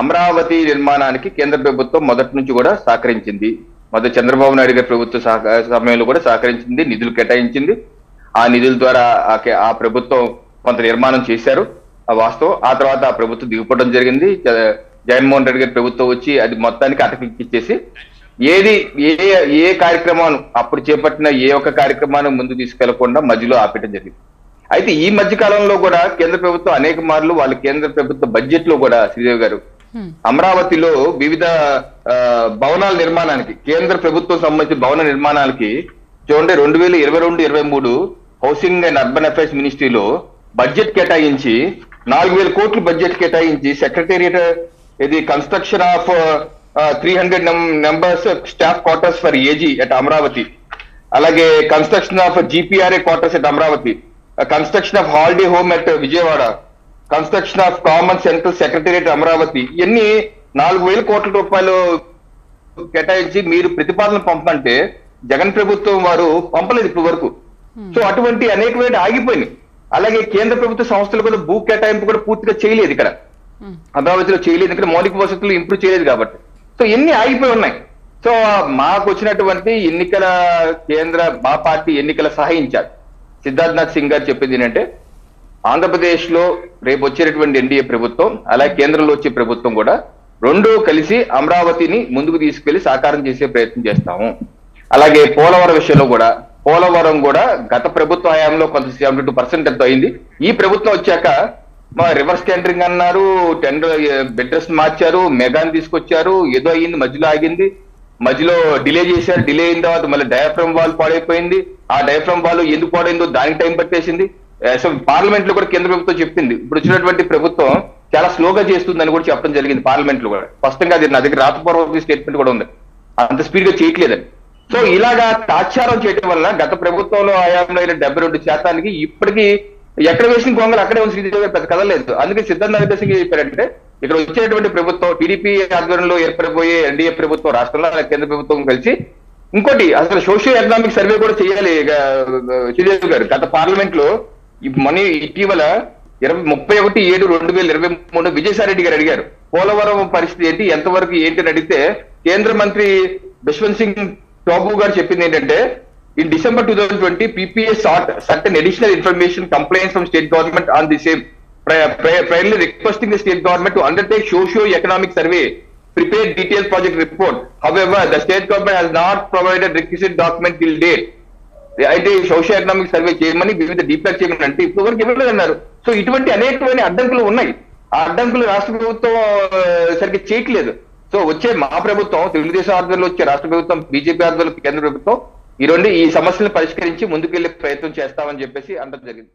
అమరావతి నిర్మాణానికి కేంద్ర ప్రభుత్వం మొదటి నుంచి కూడా సహకరించింది. మొదటి చంద్రబాబు నాయుడు గారి ప్రభుత్వ సమయంలో కూడా సహకరించింది, నిధులు కేటాయించింది. ఆ నిధుల ద్వారా ఆ ప్రభుత్వం కొంత నిర్మాణం చేశారు, ఆ వాస్తవం. ఆ తర్వాత ఆ ప్రభుత్వం దిగిపోవడం జరిగింది. జగన్మోహన్ రెడ్డి గారి ప్రభుత్వం వచ్చి అది మొత్తానికి అటకెక్కిచ్చేసి ఏ కార్యక్రమాన్ని అప్పుడు చేపట్టిన ఏ ఒక్క కార్యక్రమాన్ని ముందు తీసుకెళ్లకుండా మధ్యలో ఆపేయడం జరిగింది. అయితే ఈ మధ్య కాలంలో కూడా కేంద్ర ప్రభుత్వం అనేక మార్లు వాళ్ళ కేంద్ర ప్రభుత్వ బడ్జెట్ లో కూడా శ్రీదేవి గారు అమరావతిలో వివిధ భవనాల నిర్మాణానికి, కేంద్ర ప్రభుత్వం సంబంధించిన భవన నిర్మాణాలకి చూడండి 2022-23 హౌసింగ్ అండ్ అర్బన్ అఫైర్స్ మినిస్ట్రీలో బడ్జెట్ కేటాయించి 4,000 కోట్లు బడ్జెట్ కేటాయించి సెక్రటేరియట్ ఇది construction of 300 numbers staff quarters for AG at Amaravati, అలాగే construction of GPRA quarters at Amaravati, construction of holiday home at Vijayawada, construction of common central secretariat Amaravati, ఇవన్నీ 4,000 కోట్ల రూపాయలు కేటాయించి మీరు ప్రతిపాదన పంపంటే జగన్ ప్రభుత్వం వారు పంపలేదు ఇప్పటి వరకు. సో అటువంటి అనేకమైన ఆగిపోయినాయి. అలాగే కేంద్ర ప్రభుత్వ సంస్థలు కూడా భూ కేటాయింపు కూడా పూర్తిగా చేయలేదు ఇక్కడ అమరావతిలో, చేయలేదు. ఇక్కడ మౌలిక వసతులు ఇంప్రూవ్ చేయలేదు కాబట్టి. సో ఎన్ని ఆగిపోయి ఉన్నాయి. సో మాకు వచ్చినటువంటి ఎన్నికల మా పార్టీ ఎన్నికల సహాయ ఇన్ఛార్జ్ సిద్ధార్థనాథ్ సింగ్ గారు చెప్పింది ఏంటంటే, ఆంధ్రప్రదేశ్ లో రేపు వచ్చేటటువంటి ఎన్డీఏ ప్రభుత్వం అలాగే కేంద్రంలో వచ్చే ప్రభుత్వం కూడా రెండూ కలిసి అమరావతిని ముందుకు తీసుకెళ్లి సాకారం చేసే ప్రయత్నం చేస్తాము. అలాగే పోలవరం విషయంలో కూడా, పోలవరం కూడా గత ప్రభుత్వ హయాంలో కొంత 72% ఎంతో అయింది. ఈ ప్రభుత్వం వచ్చాక మా రివర్స్ టెండరింగ్ అన్నారు, టెండర్ బిడ్డర్స్ మార్చారు, మెగాని తీసుకొచ్చారు, ఏదో అయ్యింది, మధ్యలో ఆగింది, మధ్యలో డిలే చేశారు. డిలే అయిన తర్వాత మళ్ళీ డయాఫ్రమ్ వాల్ పాడైపోయింది. ఆ డయాఫ్రమ్ వాల్ ఎందుకు పాడైందో దానికి టైం పట్టేసింది. అసలు పార్లమెంట్ లో కూడా కేంద్ర ప్రభుత్వం చెప్పింది ఇప్పుడు వచ్చినటువంటి ప్రభుత్వం చాలా స్లోగా చేస్తుందని కూడా చెప్పడం జరిగింది పార్లమెంట్ లో కూడా. స్పష్టంగా అది నా దగ్గర రాతపూర్వక స్టేట్మెంట్ కూడా ఉంది, అంత స్పీడ్ గా చేయట్లేదని. సో ఇలాగా తాత్సారం చేయడం వల్ల గత ప్రభుత్వంలో హయాంలో 72% ఇప్పటికీ ఎక్కడ వేసిన గొంగలు అక్కడే ఉంది. శ్రీదేవి పెద్ద కదలేదు. అందుకే సిద్ధార్థనాథ్ సింగ్ చెప్పారంటే, ఇక్కడ వచ్చేటువంటి ప్రభుత్వం టీడీపీ ఆధ్వర్యంలో ఏర్పడిపోయే ఎన్డీఏ ప్రభుత్వం రాష్ట్రంలో కేంద్ర ప్రభుత్వం కలిసి ఇంకోటి అసలు సోషియో ఎకనామిక్ సర్వే కూడా చేయాలి. శ్రీదేవి గారు గత పార్లమెంట్ లో ఇటీవల 31/7/2023 విజయసాయి రెడ్డి గారు అడిగారు, పోలవరం పరిస్థితి ఏంటి, ఎంతవరకు ఏంటి అని అడిగితే కేంద్ర మంత్రి బిశ్వంత్ సింగ్ టోబు గారు చెప్పింది ఏంటంటే, in December 2020 PPA sought certain additional information complaints from state government on the same, primarily requesting the state government to undertake socio-economic survey, prepare detailed project report. However, the state government has not provided requisite document till date. అయితే socio economic survey చేయమని వివిధ డీప్లాక్ చేయమని అంటే ఇప్పుడు వరకు ఇవ్వలేదు అన్నారు. So ఇటువంటి అనేకమైన అడ్డంకులు ఉన్నాయి. ఆ అడ్డంకులు రాష్ట్ర ప్రభుత్వం సరిగ్గా చేయట్లేదు. సో వచ్చే మా ప్రభుత్వం, తెలుగుదేశం ఆధ్వర్యంలో వచ్చే రాష్ట్ర ప్రభుత్వం, బీజేపీ ఆధ్వర్యంలో కేంద్ర ప్రభుత్వం ఈ సమస్యలను పరిష్కరించి ముందుకెళ్లే ప్రయత్నం చేస్తామని చెప్పేసి అనడం జరిగింది.